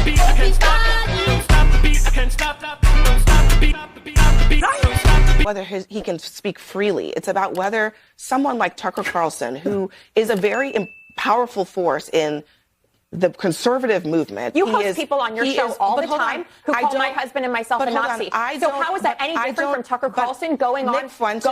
the beat, I can't stop. Don't stop the beat, I can't stop. Don't stop the beat, don't stop the beat. Whether he can speak freely. It's about whether someone like Tucker Carlson, who is a very powerful force in the conservative movement. You host people on your show all the time who call my husband and myself a Nazi. So how is that any different from Tucker Carlson going on? Nick Fuentes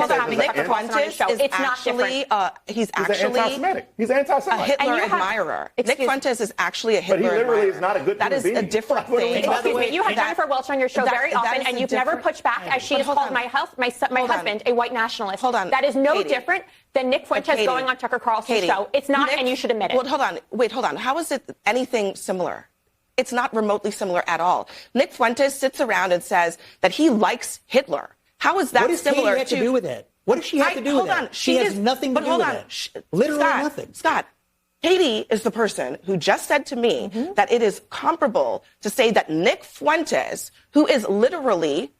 having Tucker Carlson on his show? It's not different. He's actually anti-Semitic. He's anti-Semitic. A Hitler admirer. Nick Fuentes is actually a Hitler admirer. But he literally is not a good human being. That is a different thing. Excuse me, you have Jennifer Welch on your show very often, and you've never pushed back as she has called my husband a white nationalist. Hold on. That is no different than Nick Fuentes going on Tucker Carlson's show. It's not, and you should admit it. Well, hold on. Wait, hold on. How is it anything similar? It's not remotely similar at all. Nick Fuentes sits around and says that he likes Hitler. How is that similar to... What does Katie have to do with it? What does she have to do with it? She has nothing to do with it. Literally nothing. Scott, Katie is the person who just said to me that it is comparable to say that Nick Fuentes, who is literally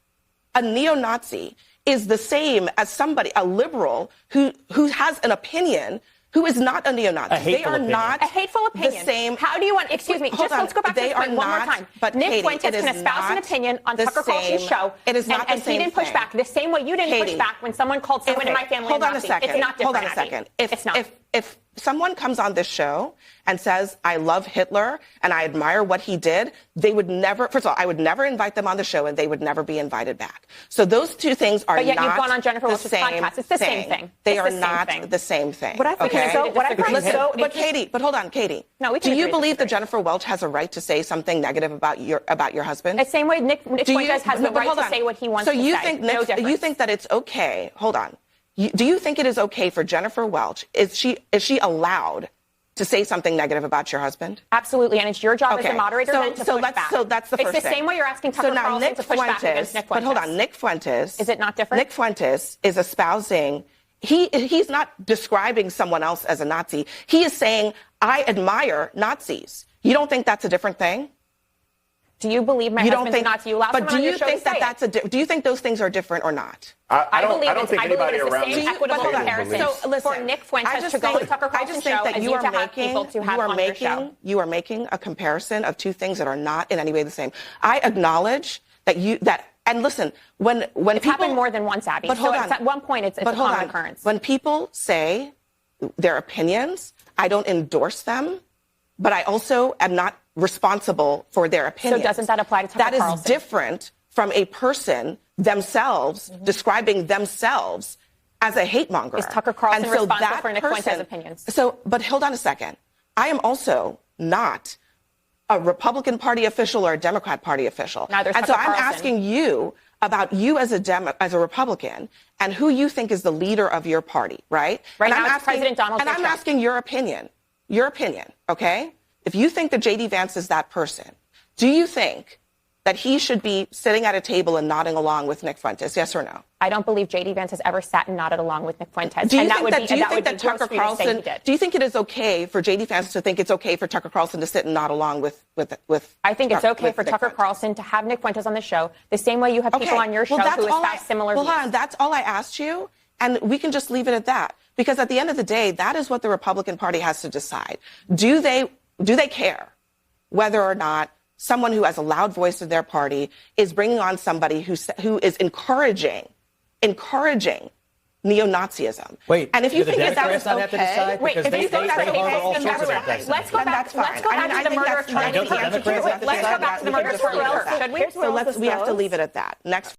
a neo-Nazi, is the same as somebody, a liberal, who has an opinion who is not a neo-Nazi. They are not a hateful opinion. The same. How do you want? Excuse me. Let's go back to this point one more time. But Nick Katie, Fuentes can espouse an opinion on Tucker Carlson's show. It is not the same. And he didn't push back the same way you didn't push back when someone called someone in my family a Nazi. Hold on a second. It's not different. Hold on a second. It's not. If someone comes on this show and says, I love Hitler and I admire what he did, they would never, first of all, I would never invite them on the show and they would never be invited back. So those two things are not the same thing. But yet you've gone on Jennifer Welch's podcast. It's the same thing. They are not the same thing. What I find so, but Katie, but hold on, Katie. No, we can do you believe that Jennifer Welch has a right to say something negative about your husband? The same way Nick Fuentes has the right to say what he wants to say. So you think that it's okay? Hold on. Do you think it is okay for Jennifer Welch? Is she allowed to say something negative about your husband? Absolutely, and it's your job as a moderator then to push back. So that's the first thing. It's the same way you're asking Tucker Carlson to push back against Nick Fuentes. But hold on, Nick Fuentes. Is it not different? Nick Fuentes is espousing. He's not describing someone else as a Nazi. He is saying, I admire Nazis. You don't think that's a different thing? Do you believe my husband's a Nazi? You last but do you think do you think those things are different or not? I don't think anybody around the same equitable comparison for Nick Fuentes to go with Tucker Carlson's show and you to have people to have on your show. You are making a comparison of two things that are not in any way the same. I acknowledge that and listen, when it's happened more than once, Abby. But hold on. At one point, it's a common occurrence. When people say their opinions, I don't endorse them, but I also am not responsible for their opinions. So doesn't that apply to Tucker Carlson? That is different from a person themselves describing themselves as a hate monger. Is Tucker Carlson responsible for Nick Fuentes' opinions? But hold on a second. I am also not a Republican Party official or a Democrat Party official. Neither is and Tucker so I'm Carlson. asking you about you as a Republican and who you think is the leader of your party, right? Right and now it's President Donald Trump. And I'm asking your opinion, okay? If you think that J.D. Vance is that person, do you think that he should be sitting at a table and nodding along with Nick Fuentes, yes or no? I don't believe J.D. Vance has ever sat and nodded along with Nick Fuentes. Do you think do you think it is okay for J.D. Vance to think it's okay for Tucker Carlson to sit and nod along with I think it's okay for Tucker Carlson to have Nick Fuentes on the show the same way you have people on your show who espouse similar views. Well, that's all I asked you, and we can just leave it at that. Because at the end of the day, that is what the Republican Party has to decide. Do they care whether or not someone who has a loud voice in their party is bringing on somebody who is encouraging neo-Nazism? Wait, and if you think that is okay, wait, if you think that's okay, let's go back to the murder of Charlie Kirk. Let's go back to the murder of Charlie Kirk. We have to leave it at that. Next.